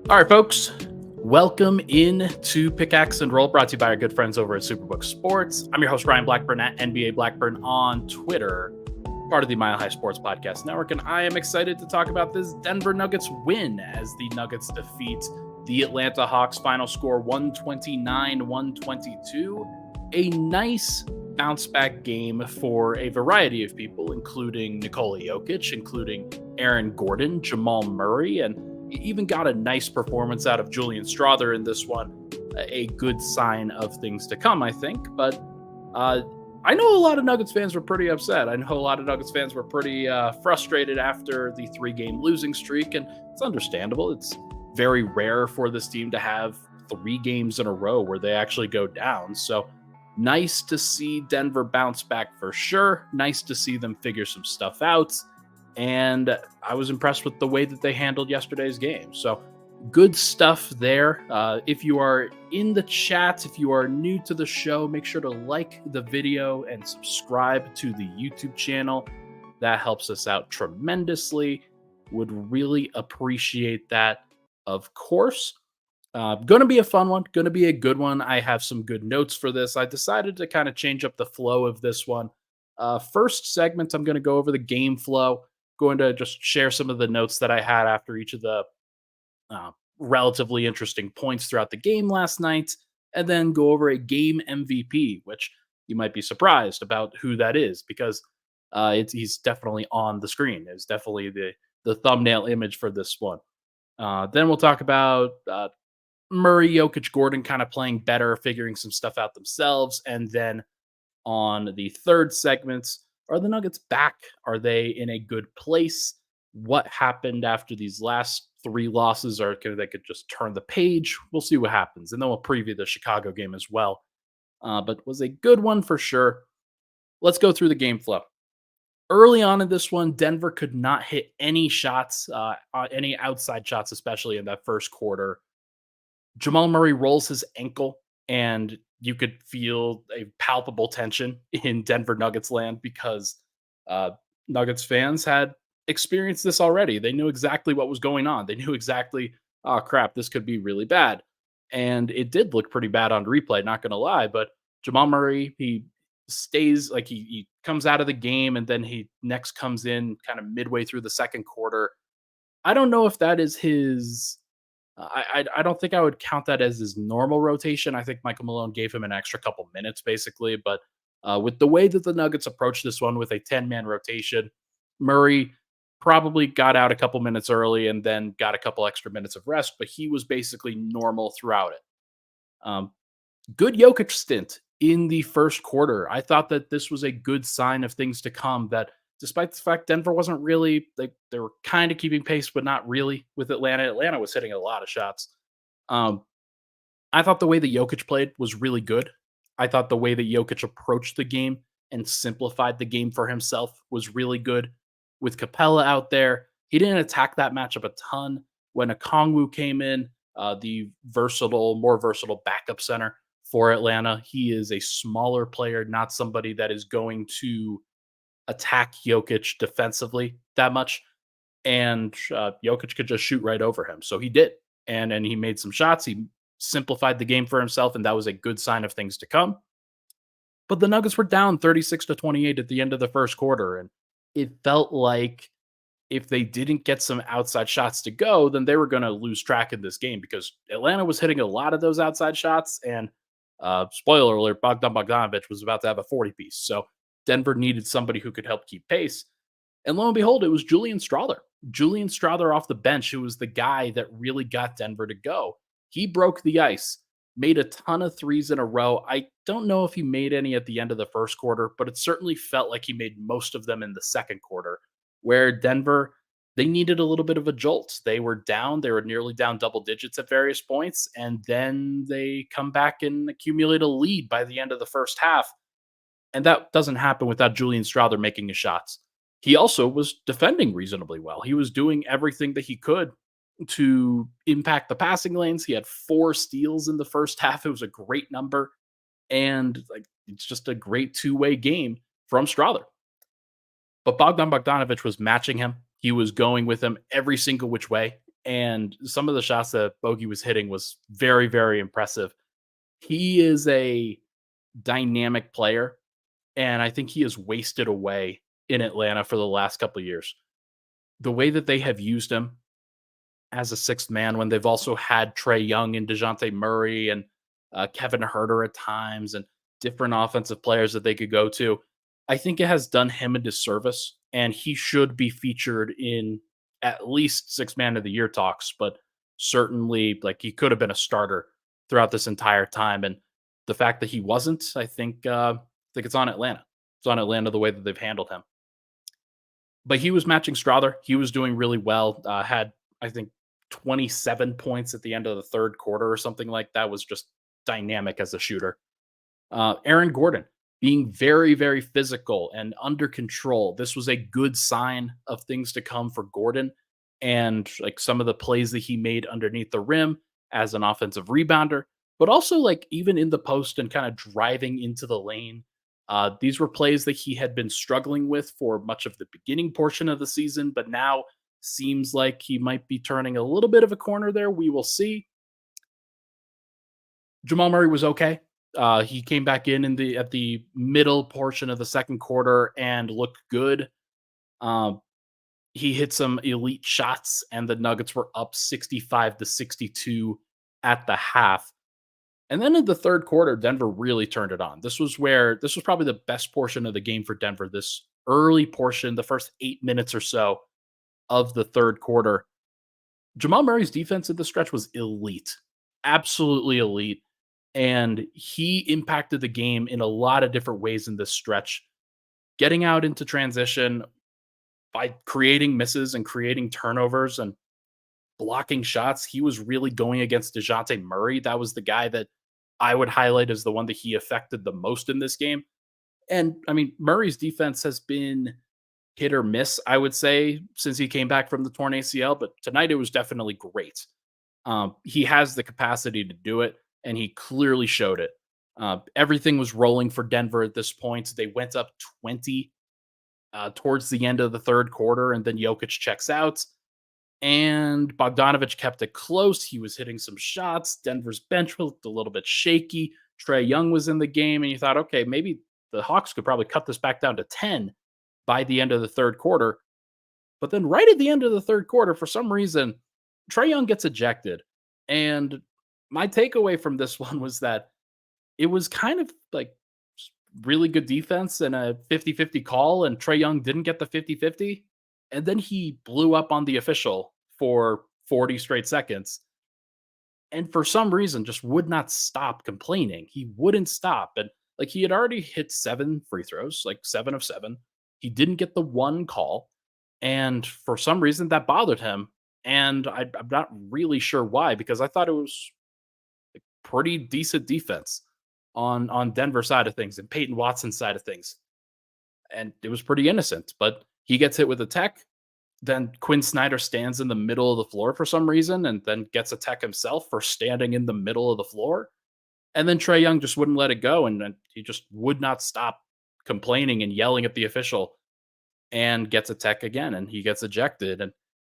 All right, folks. Welcome in to Pickaxe and Roll, brought to you by our good friends over at Superbook Sports. I'm your host, Ryan Blackburn at NBA Blackburn on Twitter, part of the Mile High Sports Podcast Network. And I am excited to talk about this Denver Nuggets win as the Nuggets defeat the Atlanta Hawks. Final score 129-122. A nice bounce back game for a variety of people, including Nikola Jokic, including Aaron Gordon, Jamal Murray, and even got a nice performance out of Julian Strawther in this one. A good sign of things to come, I think. But I know a lot of Nuggets fans were pretty upset. I know a lot of Nuggets fans were pretty frustrated after the 3-game losing streak, and it's understandable. It's very rare for this team to have 3 games in a row where they actually go down. So nice to see Denver bounce back for sure. Nice to see them figure some stuff out. And I was impressed with the way that they handled yesterday's game. So good stuff there. If you are in the chat, if you are new to the show, make sure to like the video and subscribe to the YouTube channel. That helps us out tremendously. Would really appreciate that, of course. Going to be a fun one. Going to be a good one. I have some good notes for this. I decided to kind of change up the flow of this one. First segment, I'm going to go over the game flow. Going to just share some of the notes that I had after each of the relatively interesting points throughout the game last night, and then go over a game MVP, which you might be surprised about who that is, because he's definitely on the screen. It's definitely the thumbnail image for this one. Then we'll talk about Murray, Jokic, Gordon kind of playing better, figuring some stuff out themselves, and then on the third segment, are the Nuggets back? Are they in a good place? What happened after these last 3 losses? Or they could just turn the page? We'll see what happens. And then we'll preview the Chicago game as well. But was a good one for sure. Let's go through the game flow. Early on in this one, Denver could not hit any shots, any outside shots, especially in that first quarter. Jamal Murray rolls his ankle, and you could feel a palpable tension in Denver Nuggets land because Nuggets fans had experienced this already. They knew exactly what was going on. They knew exactly, oh crap, this could be really bad. And it did look pretty bad on replay, not going to lie. But Jamal Murray, he stays, like he comes out of the game, and then he next comes in kind of midway through the second quarter. I don't know if that is his... I don't think I would count that as his normal rotation. I think Michael Malone gave him an extra couple minutes, basically. But with the way that the Nuggets approached this one with a 10-man rotation, Murray probably got out a couple minutes early and then got a couple extra minutes of rest, but he was basically normal throughout it. Good Jokic stint in the first quarter. I thought that this was a good sign of things to come, that despite the fact Denver wasn't really, they were kind of keeping pace, but not really with Atlanta. Atlanta was hitting a lot of shots. I thought the way that Jokic played was really good. I thought the way that Jokic approached the game and simplified the game for himself was really good. With Capella out there, he didn't attack that matchup a ton. When Okongwu came in, the more versatile backup center for Atlanta, he is a smaller player, not somebody that is going to attack Jokic defensively that much, and Jokic could just shoot right over him. So he did, and he made some shots. He simplified the game for himself, and that was a good sign of things to come. But the Nuggets were down 36-28 at the end of the first quarter, and it felt like if they didn't get some outside shots to go, then they were going to lose track of this game, because Atlanta was hitting a lot of those outside shots, and spoiler alert, Bogdan Bogdanovic was about to have a 40-piece. So Denver needed somebody who could help keep pace. And lo and behold, it was Julian Strawther. Julian Strawther off the bench, who was the guy that really got Denver to go. He broke the ice, made a ton of threes in a row. I don't know if he made any at the end of the first quarter, but it certainly felt like he made most of them in the second quarter, where Denver, they needed a little bit of a jolt. They were down. They were nearly down double digits at various points, and then they come back and accumulate a lead by the end of the first half. And that doesn't happen without Julian Strawther making his shots. He also was defending reasonably well. He was doing everything that he could to impact the passing lanes. He had 4 steals in the first half. It was a great number. And it's just a great two-way game from Strawther. But Bogdan Bogdanovic was matching him. He was going with him every single which way. and some of the shots that Bogey was hitting was very, very impressive. He is a dynamic player, and I think he is wasted away in Atlanta for the last couple of years. The way that they have used him as a sixth man when they've also had Trae Young and DeJounte Murray and Kevin Herter at times and different offensive players that they could go to. I think it has done him a disservice, and he should be featured in at least six man of the year talks, but certainly like he could have been a starter throughout this entire time. And the fact that he wasn't, I think it's on Atlanta. It's on Atlanta the way that they've handled him. But he was matching Strawther. He was doing really well. Had I think 27 points at the end of the third quarter or something like that. Was just dynamic as a shooter. Aaron Gordon being very, very physical and under control. This was a good sign of things to come for Gordon. And like some of the plays that he made underneath the rim as an offensive rebounder, but also like even in the post and kind of driving into the lane. These were plays that he had been struggling with for much of the beginning portion of the season, but now seems like he might be turning a little bit of a corner there. We will see. Jamal Murray was okay. He came back in the at the middle portion of the second quarter and looked good. Um, he hit some elite shots, and the Nuggets were up 65-62 at the half. And then in the third quarter, Denver really turned it on. This was probably the best portion of the game for Denver. This early portion, the first 8 minutes or so of the third quarter. Jamal Murray's defense at the stretch was elite, absolutely elite. And he impacted the game in a lot of different ways in this stretch, getting out into transition by creating misses and creating turnovers and blocking shots. He was really going against DeJounte Murray. That was the guy that I would highlight as the one that he affected the most in this game. And I mean, Murray's defense has been hit or miss, I would say, since he came back from the torn ACL, but tonight it was definitely great. He has the capacity to do it, and he clearly showed it. Everything was rolling for Denver at this point. They went up 20 towards the end of the third quarter, and then Jokic checks out. And Bogdanovic kept it close. He was hitting some shots. Denver's bench looked a little bit shaky. Trae Young was in the game, and you thought, okay, maybe the Hawks could probably cut this back down to 10 by the end of the third quarter. But then right at the end of the third quarter, for some reason, Trae Young gets ejected. And my takeaway from this one was that it was kind of like really good defense and a 50-50 call, and Trae Young didn't get the 50-50. And then he blew up on the official for 40 straight seconds. And for some reason, just would not stop complaining. He wouldn't stop. And like he had already hit 7 free throws, like 7 of 7. He didn't get the one call. And for some reason, that bothered him. And I'm not really sure why, because I thought it was pretty decent defense on Denver side of things and Peyton Watson's side of things. And it was pretty innocent, but he gets hit with a tech. Then Quinn Snyder stands in the middle of the floor for some reason and then gets a tech himself for standing in the middle of the floor. And then Trae Young just wouldn't let it go. And he just would not stop complaining and yelling at the official and gets a tech again. And he gets ejected. And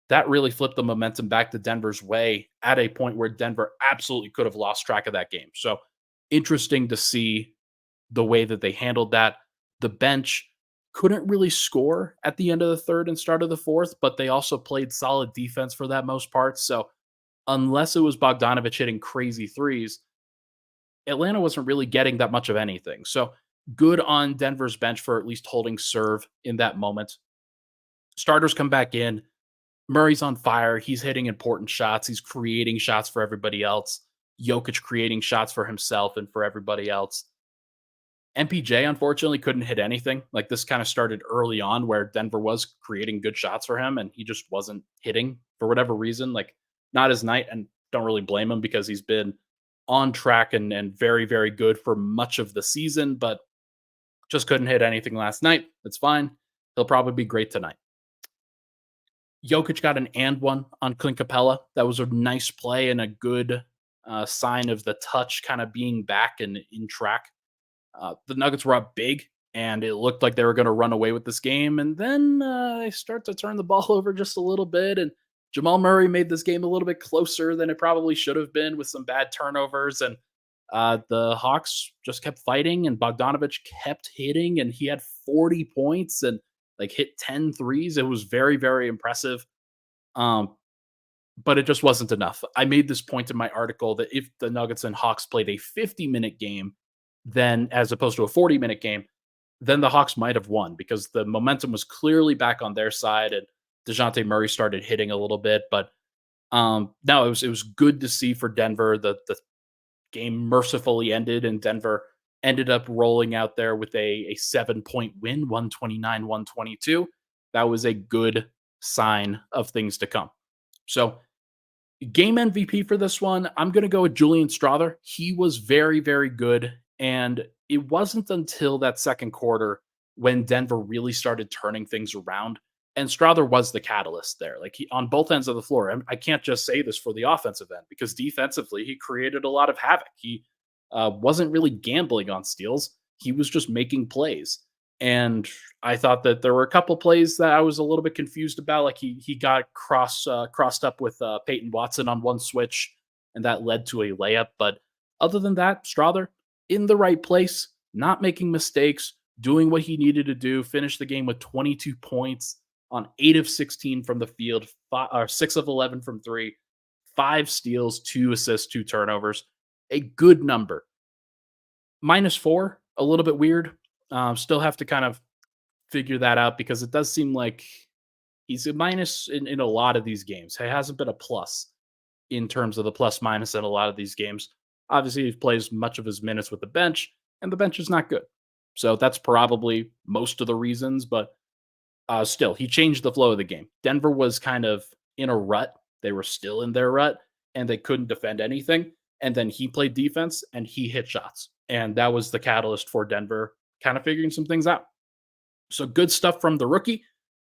that really flipped the momentum back to Denver's way at a point where Denver absolutely could have lost track of that game. So interesting to see the way that they handled that. The bench couldn't really score at the end of the third and start of the fourth, but they also played solid defense for that most part. So unless it was Bogdanovic hitting crazy threes, Atlanta wasn't really getting that much of anything. So good on Denver's bench for at least holding serve in that moment. Starters come back in. Murray's on fire. He's hitting important shots. He's creating shots for everybody else. Jokic creating shots for himself and for everybody else. MPJ, unfortunately, couldn't hit anything. Like this kind of started early on where Denver was creating good shots for him and he just wasn't hitting for whatever reason. Like not his night, and don't really blame him because he's been on track and very, very good for much of the season, but just couldn't hit anything last night. It's fine. He'll probably be great tonight. Jokic got an and one on Clint Capella. That was a nice play and a good sign of the touch kind of being back and in track. The Nuggets were up big, and it looked like they were going to run away with this game. And then they start to turn the ball over just a little bit, and Jamal Murray made this game a little bit closer than it probably should have been with some bad turnovers. And the Hawks just kept fighting, and Bogdanovic kept hitting, and he had 40 points and like hit 10 threes. It was very, very impressive. Um, but it just wasn't enough. I made this point in my article that if the Nuggets and Hawks played a 50-minute game, then as opposed to a 40-minute game, then the Hawks might have won because the momentum was clearly back on their side and DeJounte Murray started hitting a little bit. But no, it was good to see for Denver. The game mercifully ended and Denver ended up rolling out there with a 7-point win, 129-122. That was a good sign of things to come. So game MVP for this one, I'm going to go with Julian Strawther. He was very, very good. And it wasn't until that second quarter when Denver really started turning things around. And Strawther was the catalyst there. Like on both ends of the floor. I can't just say this for the offensive end because defensively, he created a lot of havoc. He wasn't really gambling on steals, he was just making plays. And I thought that there were a couple plays that I was a little bit confused about. Like he got crossed up with Peyton Watson on one switch, and that led to a layup. But other than that, Strawther in the right place, not making mistakes, doing what he needed to do. Finished the game with 22 points on 8 of 16 from the field, 6 of 11 from three, 5 steals, 2 assists, 2 turnovers. A good number. -4, a little bit weird. Still have to kind of figure that out because it does seem like he's a minus in a lot of these games. He hasn't been a plus in terms of the plus minus in a lot of these games. Obviously, he plays much of his minutes with the bench, and the bench is not good. So that's probably most of the reasons, but still, he changed the flow of the game. Denver was kind of in a rut. They were still in their rut, and they couldn't defend anything. And then he played defense, and he hit shots. And that was the catalyst for Denver kind of figuring some things out. So good stuff from the rookie,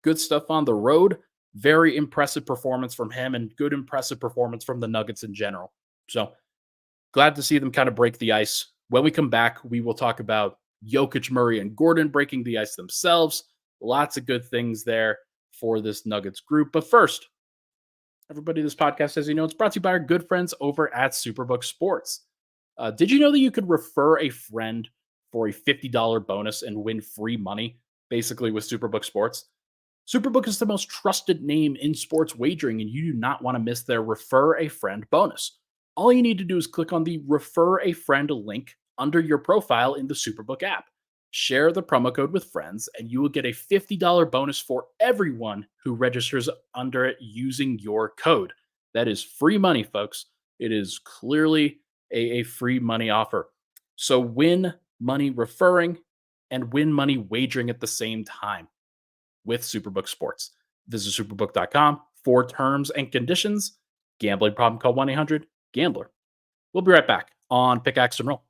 good stuff on the road. Very impressive performance from him, and good impressive performance from the Nuggets in general. So glad to see them kind of break the ice. When we come back, we will talk about Jokic, Murray, and Gordon breaking the ice themselves. Lots of good things there for this Nuggets group. But first, everybody, this podcast, as you know, it's brought to you by our good friends over at Superbook Sports. Did you know that you could refer a friend for a $50 bonus and win free money, basically with Superbook Sports? Superbook is the most trusted name in sports wagering, and you do not want to miss their Refer a Friend bonus. All you need to do is click on the Refer a Friend link under your profile in the Superbook app. Share the promo code with friends, and you will get a $50 bonus for everyone who registers under it using your code. That is free money, folks. It is clearly a free money offer. So win money referring and win money wagering at the same time with Superbook Sports. Visit superbook.com for terms and conditions. Gambling problem, call 1-800-GAMBLER. We'll be right back on Pickaxe and Roll.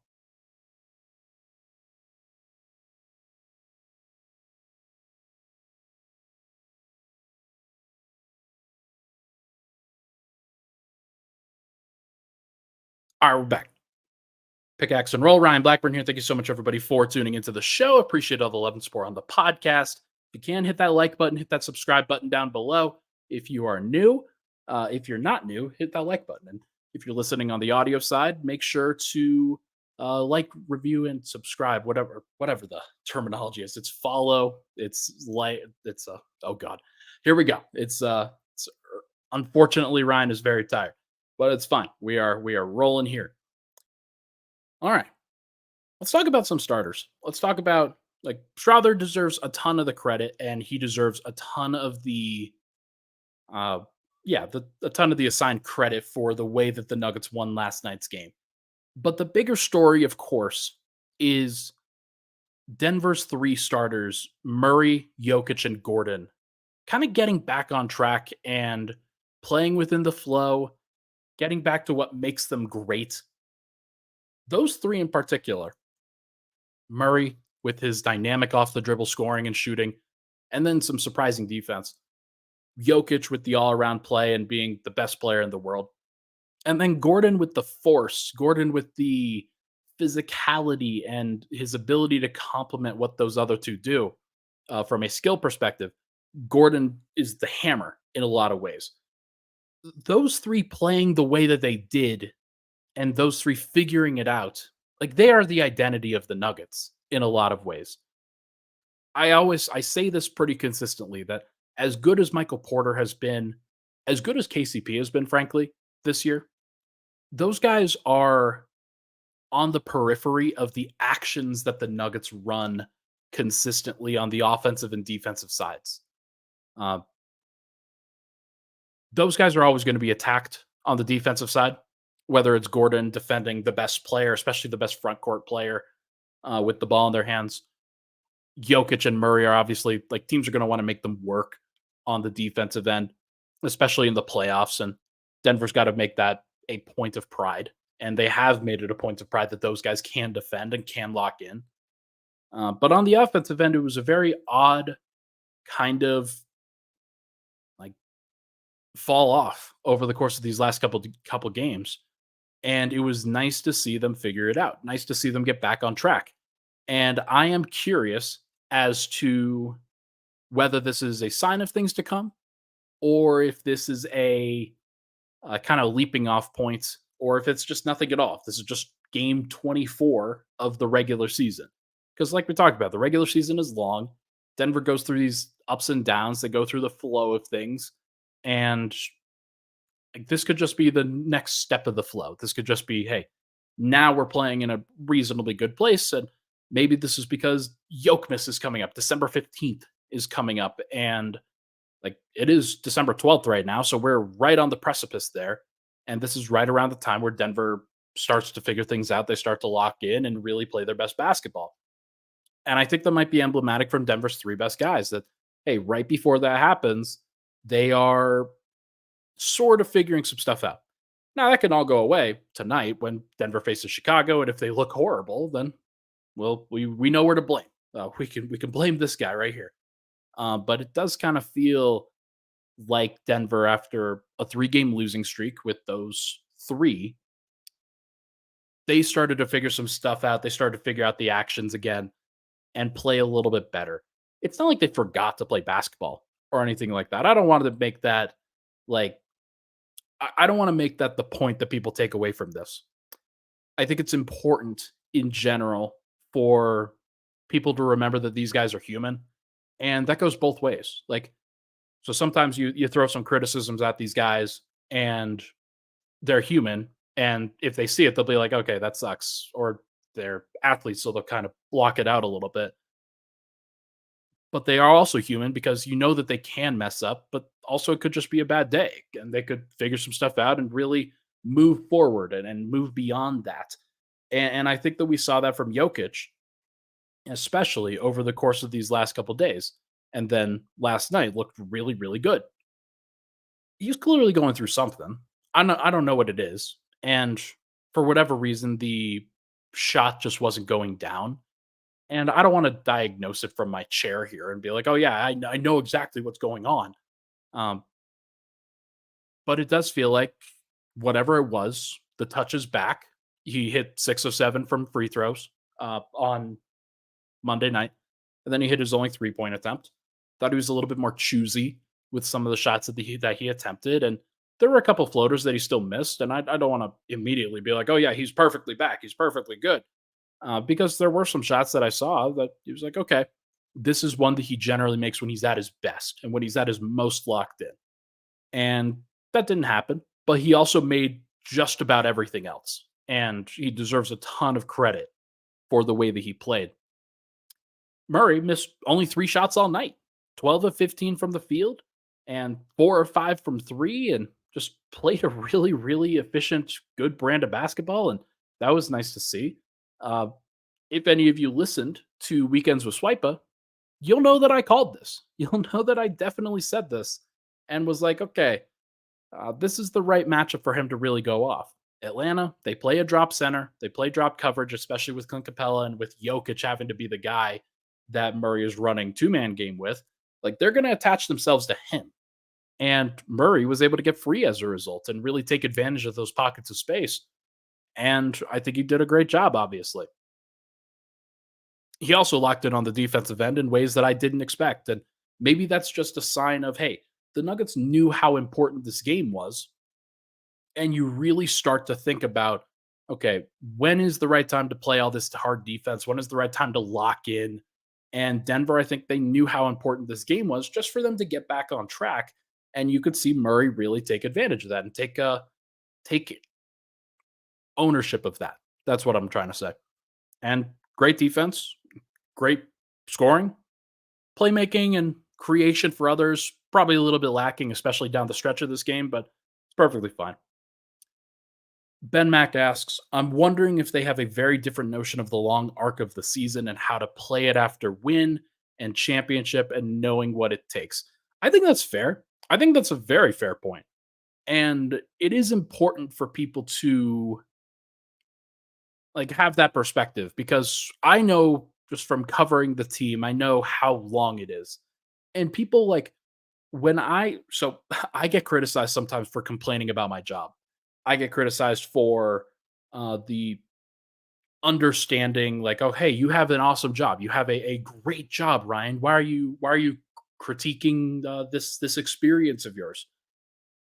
All right, we're back. Pickaxe and Roll. Ryan Blackburn here. Thank you so much, everybody, for tuning into the show. Appreciate all the love and support on the podcast. If you can, hit that like button, hit that subscribe button down below. If you are new, if you're not new, hit that like button. And if you're listening on the audio side, make sure to like, review, and subscribe. Whatever the terminology is. It's follow. It's like. It's oh god. Here we go. It's unfortunately Ryan is very tired, but it's fine. We are rolling here. All right. Let's talk about some starters. Let's talk about, like, Strawther deserves a ton of the credit, and he deserves a ton of the a ton of the assigned credit for the way that the Nuggets won last night's game. But the bigger story, of course, is Denver's 3 starters, Murray, Jokic, and Gordon, kind of getting back on track and playing within the flow, getting back to what makes them great. Those 3 in particular, Murray with his dynamic off the dribble scoring and shooting, and then some surprising defense. Jokic with the all around play and being the best player in the world. And then Gordon with the force, Gordon with the physicality and his ability to complement what those other 2 do from a skill perspective. Gordon is the hammer in a lot of ways. those three playing the way that they did and those three figuring it out, like they are the identity of the Nuggets in a lot of ways. I say this pretty consistently that as good as Michael Porter has been, as good as KCP has been, frankly, this year, those guys are on the periphery of the actions that the Nuggets run consistently on the offensive and defensive sides. Uh, those guys are always going to be attacked on the defensive side, whether it's Gordon defending the best player, especially the best front court player with the ball in their hands. Jokic and Murray are obviously like teams are going to want to make them work on the defensive end, especially in the playoffs. And Denver's got to make that a point of pride. And they have made it a point of pride that those guys can defend and can lock in. But on the offensive end, it was a very odd kind of like fall off over the course of these last couple games. And it was nice to see them figure it out. Nice to see them get back on track. And I am curious as to whether this is a sign of things to come or if this is a kind of leaping off points or if it's just nothing at all. If this is just game 24 of the regular season. Because, like we talked about, the regular season is long. Denver goes through these ups and downs, they go through the flow of things. And like, this could just be the next step of the flow. This could just be, hey, now we're playing in a reasonably good place. And maybe this is because Yokmas is coming up. December 15th is coming up. And like it is December 12th right now. So we're right on the precipice there. And this is right around the time where Denver starts to figure things out. They start to lock in and really play their best basketball. And I think that might be emblematic from Denver's three best guys that, hey, right before that happens, they are sort of figuring some stuff out. Now that can all go away tonight when Denver faces Chicago. And if they look horrible, then well, we know where to blame. We can blame this guy right here. But it does kind of feel like Denver after a 3-game losing streak with those three, they started to figure some stuff out. They started to figure out the actions again and play a little bit better. It's not like they forgot to play basketball or anything like that. I don't want to make that like I don't want to make that the point that people take away from this. I think it's important in general for people to remember that these guys are human, and that goes both ways. Like, so sometimes you throw some criticisms at these guys, and they're human, and if they see it, they'll be like, okay, that sucks, or they're athletes, so they'll kind of block it out a little bit. But they are also human because you know that they can mess up, but also it could just be a bad day, and they could figure some stuff out and really move forward and move beyond that. And I think that we saw that from Jokic, especially over the course of these last couple days. And then last night looked really, really good. He's clearly going through something. I don't know what it is. And for whatever reason, the shot just wasn't going down. And I don't want to diagnose it from my chair here and be like, oh, yeah, I know exactly what's going on. Um, but it does feel like whatever it was, the touch is back. He hit 6 of 7 from free throws on Monday night. And then he hit his only 3-point attempt. Thought he was a little bit more choosy with some of the shots that he attempted. And there were a couple floaters that he still missed. And I don't want to immediately be like, oh, yeah, he's perfectly back. He's perfectly good. Because there were some shots that I saw that he was like, okay, this is one that he generally makes when he's at his best and when he's at his most locked in. And that didn't happen. But he also made just about everything else. And he deserves a ton of credit for the way that he played. Murray missed only 3 shots all night, 12 of 15 from the field and 4 or 5 from 3, and just played a really, really efficient, good brand of basketball. And that was nice to see. If any of you listened to Weekends with Swipa, you'll know that I called this. You'll know that I definitely said this and was like, okay, this is the right matchup for him to really go off. Atlanta, they play a drop center. They play drop coverage, especially with Clint Capella and with Jokic having to be the guy that Murray is running 2-man game with. Like, they're going to attach themselves to him. And Murray was able to get free as a result and really take advantage of those pockets of space. And I think he did a great job, obviously. He also locked in on the defensive end in ways that I didn't expect. And maybe that's just a sign of, hey, the Nuggets knew how important this game was and you really start to think about, okay, when is the right time to play all this hard defense? When is the right time to lock in? And Denver, I think they knew how important this game was just for them to get back on track. And you could see Murray really take advantage of that and take ownership of that. That's what I'm trying to say. And great defense, great scoring, playmaking, and creation for others. Probably a little bit lacking, especially down the stretch of this game, but it's perfectly fine. Ben Mack asks, I'm wondering if they have a very different notion of the long arc of the season and how to play it after win and championship and knowing what it takes. I think that's fair. I think that's a very fair point. And it is important for people to like have that perspective because I know just from covering the team, I know how long it is. And people like when I get criticized sometimes for complaining about my job. I get criticized for the understanding, like, oh, hey, you have an awesome job. You have a great job, Ryan. Why are you critiquing this experience of yours?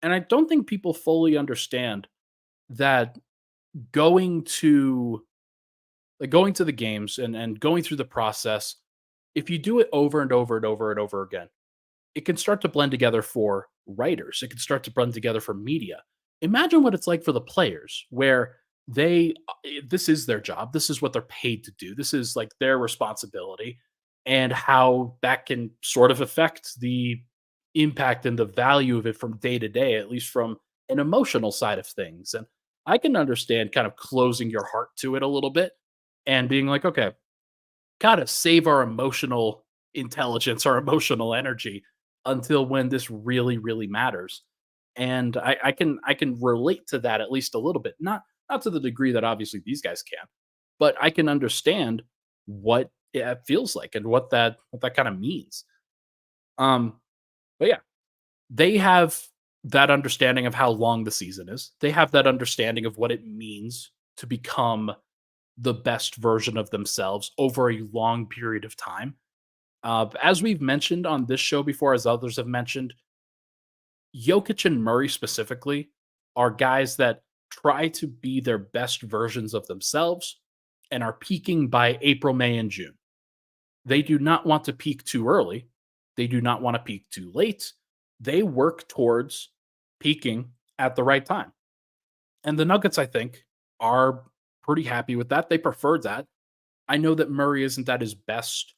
And I don't think people fully understand that going to going to the games and going through the process, if you do it over and over and over and over again, it can start to blend together for writers. It can start to blend together for media. Imagine what it's like for the players where this is their job. This is what they're paid to do. This is like their responsibility and how that can sort of affect the impact and the value of it from day to day, at least from an emotional side of things. And I can understand kind of closing your heart to it a little bit and being like, okay, gotta save our emotional intelligence, our emotional energy until when this really, really matters. And I can relate to that at least a little bit. Not to the degree that obviously these guys can, but I can understand what it feels like and what that kind of means. Um, but yeah, they have that understanding of how long the season is. They have that understanding of what it means to become the best version of themselves over a long period of time. As we've mentioned on this show before, as others have mentioned, Jokic and Murray specifically are guys that try to be their best versions of themselves and are peaking by April, May, and June. They do not want to peak too early. They do not want to peak too late. They work towards peaking at the right time. And the Nuggets, I think, are pretty happy with that. They prefer that. I know that Murray isn't at his best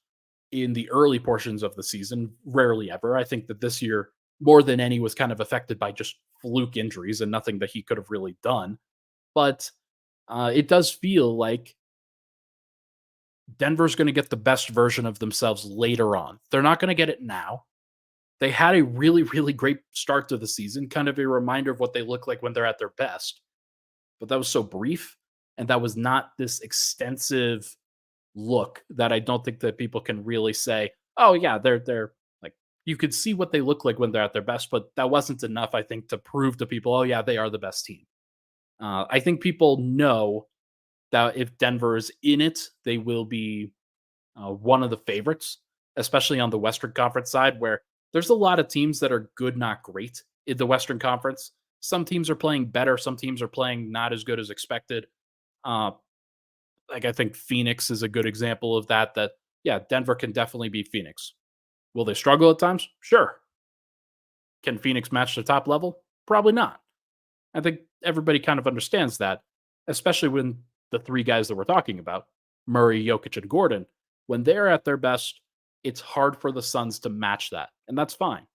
in the early portions of the season, rarely ever. I think that this year, more than any, was kind of affected by just fluke injuries and nothing that he could have really done. But it does feel like Denver's going to get the best version of themselves later on. They're not going to get it now. They had a really, really great start to the season, kind of a reminder of what they look like when they're at their best. But that was so brief, and that was not this extensive look that I don't think that people can really say, "Oh yeah, they're like you could see what they look like when they're at their best," but that wasn't enough, I think, to prove to people, "Oh yeah, they are the best team." I think people know that if Denver is in it, they will be one of the favorites, especially on the Western Conference side, where there's a lot of teams that are good, not great in the Western Conference. Some teams are playing better, some teams are playing not as good as expected. Uh, like I think Phoenix is a good example of that. That yeah, Denver can definitely beat Phoenix. Will they struggle at times? Sure. Can Phoenix match the top level? Probably not. I think everybody kind of understands that, especially when the three guys that we're talking about, Murray, Jokic, and Gordon, when they're at their best, it's hard for the Suns to match that, and that's fine.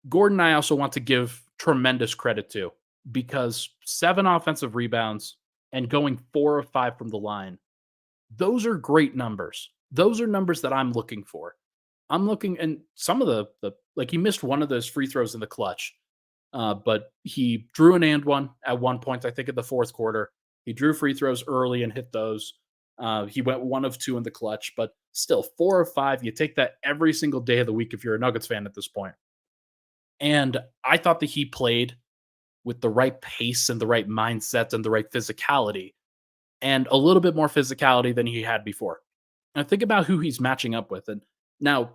Gordon, I also want to give tremendous credit to because 7 offensive rebounds and going 4 of 5 from the line, those are great numbers. Those are numbers that I'm looking for. I'm looking, and some of the like he missed one of those free throws in the clutch, but he drew an and one at one point, I think, in the fourth quarter. He drew free throws early and hit those. He went 1 of 2 in the clutch, but still 4 of 5. You take that every single day of the week if you're a Nuggets fan at this point. And I thought that he played with the right pace and the right mindset and the right physicality and a little bit more physicality than he had before. And think about who he's matching up with. And now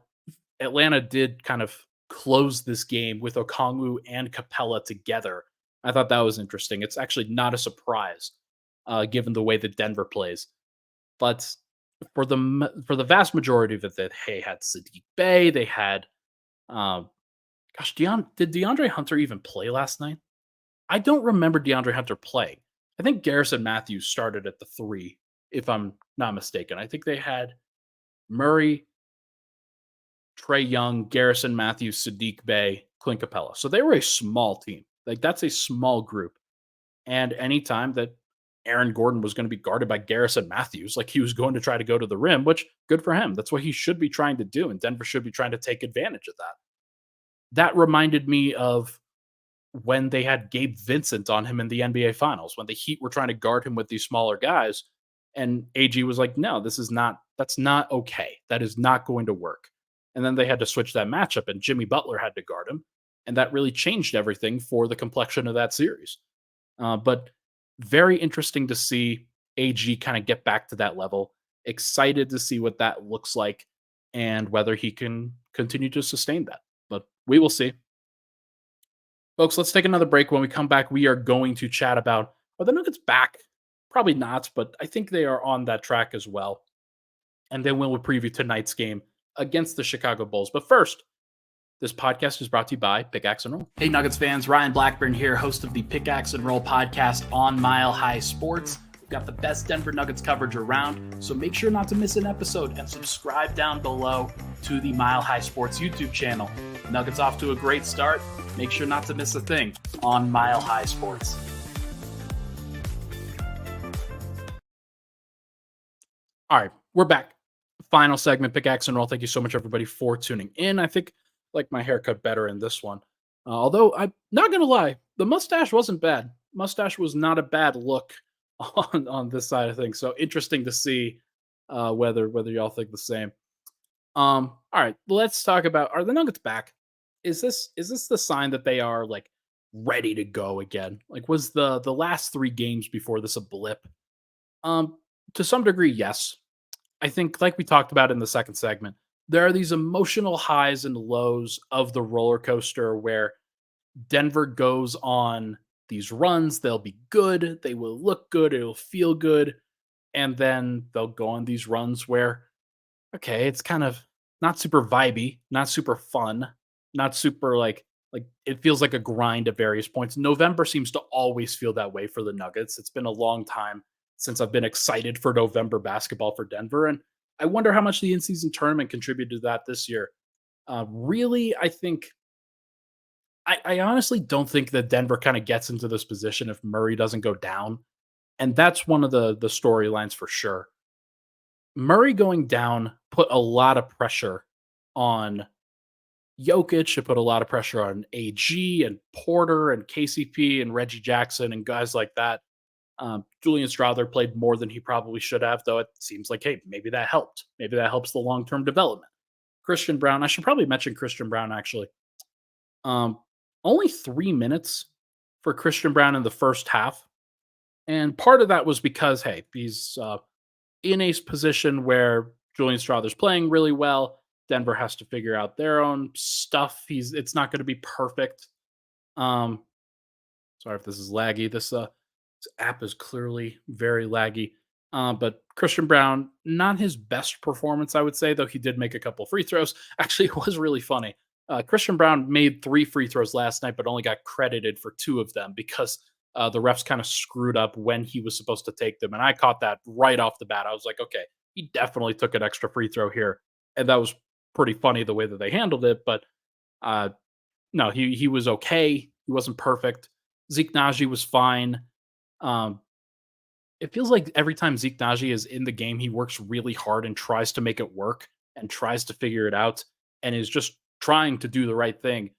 Atlanta did kind of close this game with Okongwu and Capella together. I thought that was interesting. It's actually not a surprise, given the way that Denver plays. But for the vast majority of it, that they had Sadiq Bey, they had um, gosh, did DeAndre Hunter even play last night? I don't remember DeAndre Hunter playing. I think Garrison Matthews started at the three, if I'm not mistaken. I think they had Murray, Trae Young, Garrison Matthews, Sadiq Bey, Clint Capella. So they were a small team. Like that's a small group. And anytime that Aaron Gordon was going to be guarded by Garrison Matthews, like he was going to try to go to the rim, which good for him. That's what he should be trying to do. And Denver should be trying to take advantage of that. That reminded me of when they had Gabe Vincent on him in the NBA Finals, when the Heat were trying to guard him with these smaller guys. And AG was like, no, that's not okay. That is not going to work. And then they had to switch that matchup, and Jimmy Butler had to guard him. And that really changed everything for the complexion of that series. But very interesting to see AG kind of get back to that level. Excited to see what that looks like and whether he can continue to sustain that. But we will see. Folks, let's take another break. When we come back, we are going to chat about are the Nuggets back? Probably not, but I think they are on that track as well. And then we'll preview tonight's game against the Chicago Bulls. But first, this podcast is brought to you by Pickaxe and Roll. Hey, Nuggets fans, Ryan Blackburn here, host of the Pickaxe and Roll podcast on Mile High Sports. We've got the best Denver Nuggets coverage around, so make sure not to miss an episode and subscribe down below to the Mile High Sports YouTube channel. Nuggets off to a great start. Make sure not to miss a thing on Mile High Sports. All right, we're back. Final segment, Pickaxe and Roll. Thank you so much, everybody, for tuning in. I think like my haircut better in this one. Although I'm not gonna lie, the mustache wasn't bad. Mustache was not a bad look on this side of things. So interesting to see whether y'all think the same. All right, let's talk about are the Nuggets back? Is this the sign that they are like ready to go again? Like was the last 3 games before this a blip? To some degree, yes. I think, like we talked about in the second segment, there are these emotional highs and lows of the roller coaster where Denver goes on these runs. They'll be good. They will look good. It'll feel good. And then they'll go on these runs where, okay, it's kind of not super vibey, not super fun, not super like it feels like a grind at various points. November seems to always feel that way for the Nuggets. It's been a long time since I've been excited for November basketball for Denver. And I wonder how much the in-season tournament contributed to that this year. Really, I think I honestly don't think that Denver kind of gets into this position if Murray doesn't go down. And that's one of the storylines for sure. Murray going down put a lot of pressure on Jokic. It put a lot of pressure on AG and Porter and KCP and Reggie Jackson and guys like that. Julian Strawther played more than he probably should have, though it seems like, hey, maybe that helped. Maybe that helps the long-term development. Christian Braun, I should probably mention Christian Braun, actually. Only 3 minutes for Christian Braun in the first half. And part of that was because, hey, he's in a position where Julian Strawther's playing really well. Denver has to figure out their own stuff. It's not going to be perfect. Sorry if this is laggy. This app is clearly very laggy. But Christian Braun, not his best performance, I would say, though he did make a couple free throws. Actually, it was really funny. Christian Braun made 3 free throws last night, but only got credited for 2 of them because the refs kind of screwed up when he was supposed to take them. And I caught that right off the bat. I was like, okay, he definitely took an extra free throw here. And that was pretty funny the way that they handled it. But no, he was okay. He wasn't perfect. Zeke Naji was fine. It feels like every time Zeke Naji is in the game, he works really hard and tries to make it work and tries to figure it out and is just trying to do the right thing.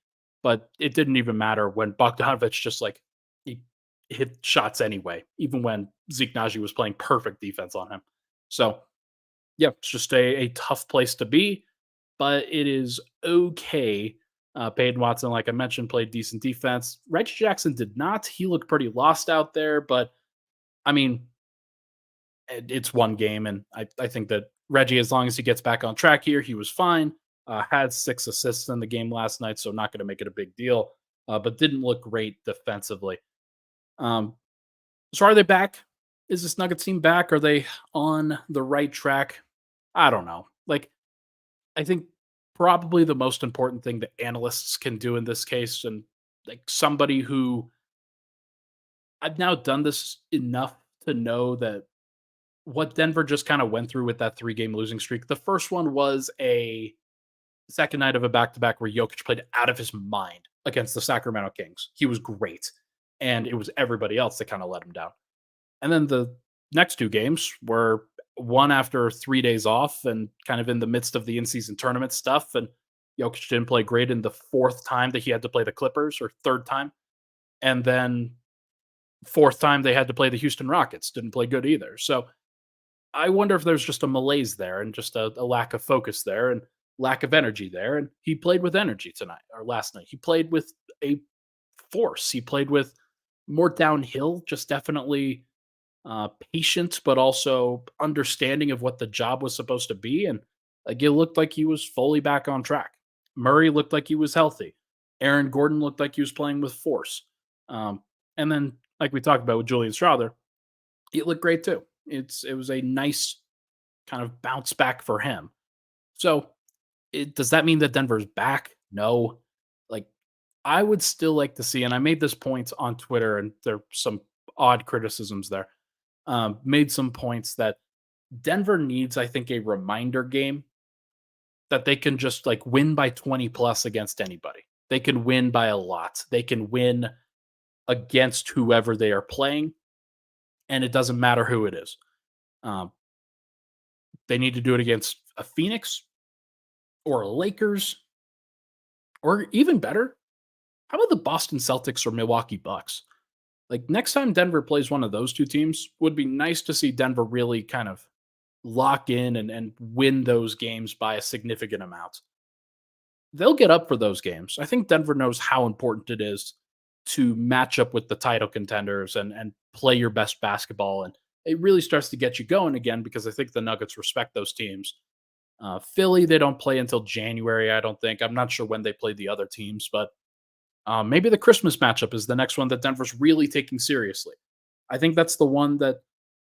But it didn't even matter when Bogdanovic just like he hit shots anyway, even when Zeke Naji was playing perfect defense on him. So yeah, it's just a tough place to be, but it is okay. Peyton Watson, like I mentioned, played decent defense. Reggie Jackson did not. He looked pretty lost out there, but I mean, it's one game, and I think that Reggie, as long as he gets back on track here, he was fine. Had 6 assists in the game last night, so not going to make it a big deal, but didn't look great defensively. Um, so are they back? Is this Nuggets team back? Are they on the right track? I don't know. Like, I think probably the most important thing that analysts can do in this case, and like somebody who I've now done this enough to know that what Denver just kind of went through with that 3-game losing streak. The first one was a second night of a back-to-back where Jokic played out of his mind against the Sacramento Kings. He was great, and it was everybody else that kind of let him down. And then the next 2 games were one after 3 days off and kind of in the midst of the in-season tournament stuff, and Jokic didn't play great in the 4th time that he had to play the Clippers, or 3rd time, and then 4th time they had to play the Houston Rockets, didn't play good either. So I wonder if there's just a malaise there and just a lack of focus there and lack of energy there. And he played with energy tonight or last night. He played with a force. He played with more downhill, just definitely patient, but also understanding of what the job was supposed to be. And like it looked like he was fully back on track. Murray looked like he was healthy. Aaron Gordon looked like he was playing with force. And then, like we talked about with Julian Strawther, it looked great too. It was a nice kind of bounce back for him. So, does that mean that Denver's back? No. Like, I would still like to see, and I made this point on Twitter, and there are some odd criticisms there. Made some points that Denver needs, I think, a reminder game that they can just like win by 20 plus against anybody. They can win by a lot. They can win against whoever they are playing, and it doesn't matter who it is. Um, they need to do it against a Phoenix or a Lakers, or even better, how about the Boston Celtics or Milwaukee Bucks? Like next time Denver plays one of those 2 teams, would be nice to see Denver really kind of lock in and win those games by a significant amount. They'll get up for those games. I think Denver knows how important it is to match up with the title contenders and play your best basketball. And it really starts to get you going again because I think the Nuggets respect those teams. Philly, they don't play until January, I don't think. I'm not sure when they play the other teams, but maybe the Christmas matchup is the next one that Denver's really taking seriously. I think that's the one that,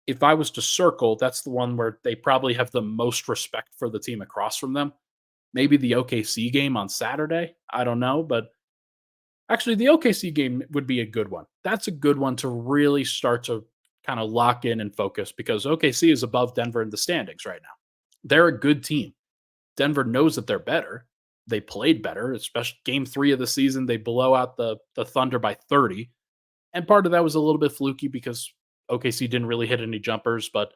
if I was to circle, that's the one where they probably have the most respect for the team across from them. Maybe the OKC game on Saturday. I don't know, but actually, the OKC game would be a good one. That's a good one to really start to kind of lock in and focus because OKC is above Denver in the standings right now. They're a good team. Denver knows that they're better. They played better, especially game 3 of the season. They blow out the Thunder by 30. And part of that was a little bit fluky because OKC didn't really hit any jumpers, but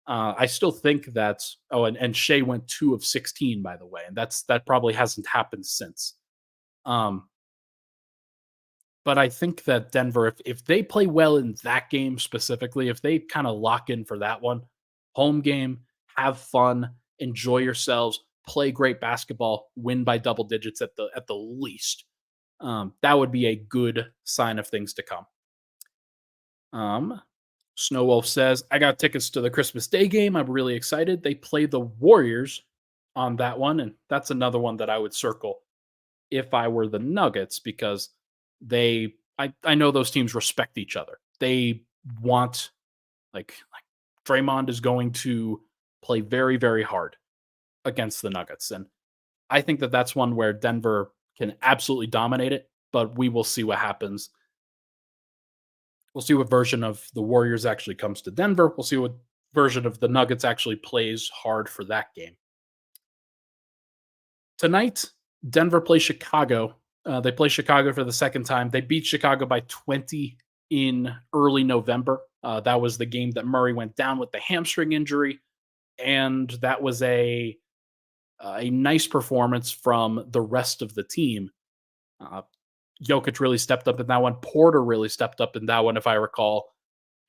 I still think that. Oh, and Shea went 2 of 16, by the way, and that probably hasn't happened since. Um, but I think that Denver, if they play well in that game specifically, if they kind of lock in for that one, home game, have fun, enjoy yourselves, play great basketball, win by double digits at the least. That would be a good sign of things to come. Snowwolf says, I got tickets to the Christmas Day game. I'm really excited. They play the Warriors on that one, and that's another one that I would circle if I were the Nuggets because I know those teams respect each other. They want like Draymond is going to play very, very hard against the Nuggets. And I think that that's one where Denver can absolutely dominate it, but we will see what happens. We'll see what version of the Warriors actually comes to Denver. We'll see what version of the Nuggets actually plays hard for that game. Tonight, Denver plays Chicago. They play Chicago for the second time. They beat Chicago by 20 in early November. That was the game that Murray went down with the hamstring injury, and that was a nice performance from the rest of the team. Uh, Jokic really stepped up in that one. Porter really stepped up in that one, if I recall.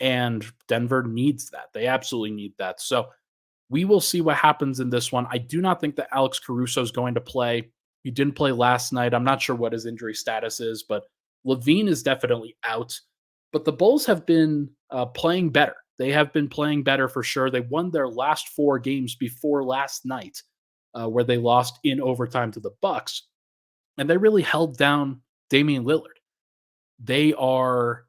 And Denver needs that. They absolutely need that. So we will see what happens in this one. I do not think that Alex Caruso is going to play. He didn't play last night. I'm not sure what his injury status is, but Levine is definitely out. But the Bulls have been playing better. They have been playing better for sure. They won their last 4 games before last night, where they lost in overtime to the Bucks, and they really held down Damian Lillard. They are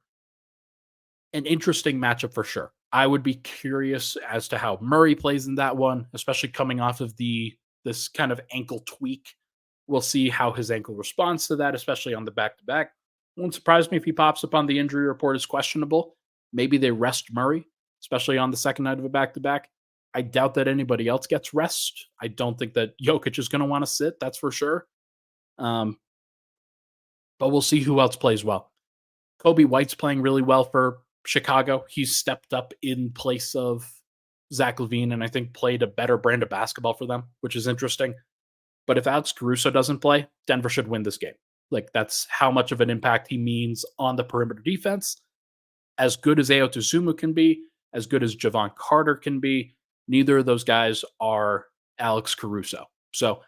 an interesting matchup for sure. I would be curious as to how Murray plays in that one, especially coming off of this kind of ankle tweak. We'll see how his ankle responds to that, especially on the back to back. Won't surprise me if he pops up on the injury report as questionable. Maybe they rest Murray, especially on the second night of a back to back. I doubt that anybody else gets rest. I don't think that Jokic is going to want to sit. That's for sure. Um, but we'll see who else plays well. Kobe White's playing really well for Chicago. He's stepped up in place of Zach LaVine and I think played a better brand of basketball for them, which is interesting. But if Alex Caruso doesn't play, Denver should win this game. Like that's how much of an impact he means on the perimeter defense. As good as Ayo Tuzuma can be, as good as Javon Carter can be, neither of those guys are Alex Caruso. So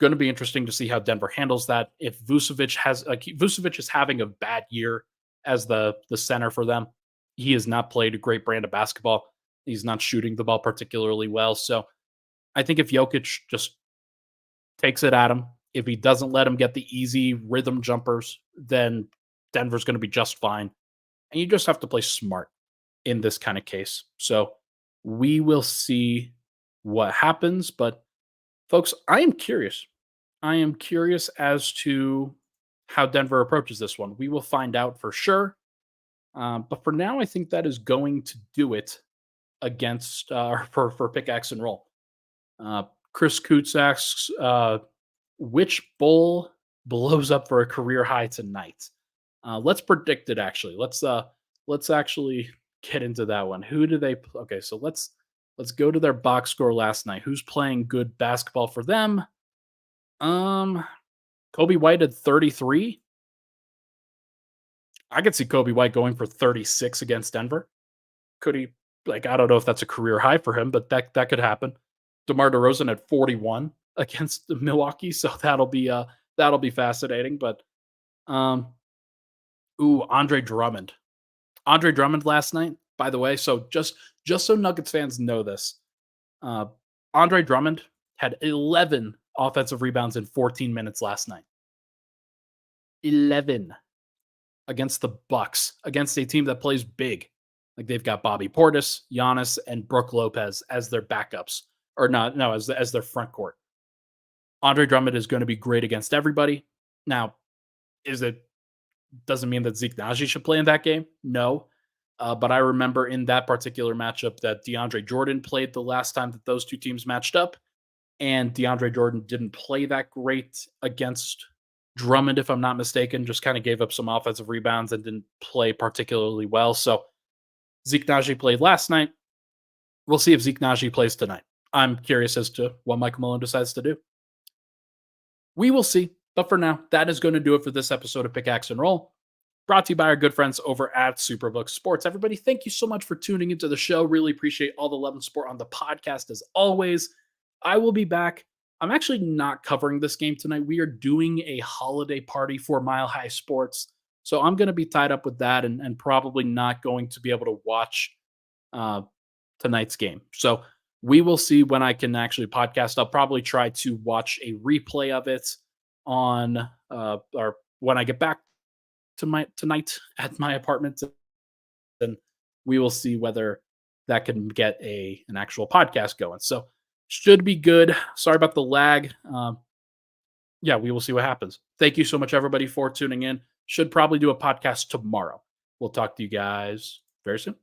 going to be interesting to see how Denver handles that. If Vucevic is having a bad year as the center for them, he has not played a great brand of basketball. He's not shooting the ball particularly well. So I think if Jokic just takes it at him, if he doesn't let him get the easy rhythm jumpers, then Denver's going to be just fine. And you just have to play smart in this kind of case. So we will see what happens. But folks, I am curious. I am curious as to how Denver approaches this one. We will find out for sure. But for now, I think that is going to do it against for pickaxe and roll. Chris Coots asks, which bowl blows up for a career high tonight? Let's predict it. Actually, let's actually get into that one. Who do they? Okay, so let's go to their box score last night. Who's playing good basketball for them? Kobe White had 33. I could see Kobe White going for 36 against Denver. Could he? Like, I don't know if that's a career high for him, but that could happen. DeMar DeRozan at 41 against Milwaukee, so that'll be fascinating. But Andre Drummond. Andre Drummond last night, by the way. So just so Nuggets fans know this, Andre Drummond had 11 offensive rebounds in 14 minutes last night. 11 against the Bucks, against a team that plays big. Like they've got Bobby Portis, Giannis, and Brook Lopez as their backups, or not? No, as their front court. Andre Drummond is going to be great against everybody. Now, doesn't mean that Zeke Naji should play in that game? No. But I remember in that particular matchup that DeAndre Jordan played the last time that those two teams matched up. And DeAndre Jordan didn't play that great against Drummond, if I'm not mistaken. Just kind of gave up some offensive rebounds and didn't play particularly well. So Zeke Naji played last night. We'll see if Zeke Naji plays tonight. I'm curious as to what Michael Malone decides to do. We will see. But for now, that is going to do it for this episode of Pickaxe and Roll, brought to you by our good friends over at Superbook Sports. Everybody, thank you so much for tuning into the show. Really appreciate all the love and support on the podcast as always. I will be back. I'm actually not covering this game tonight. We are doing a holiday party for Mile High Sports. So I'm going to be tied up with that and probably not going to be able to watch tonight's game. So we will see when I can actually podcast. I'll probably try to watch a replay of it on or when I get back to tonight at my apartment. Then we will see whether that can get an actual podcast going. So should be good. Sorry about the lag. Yeah, we will see what happens. Thank you so much, everybody, for tuning in. Should probably do a podcast tomorrow. We'll talk to you guys very soon.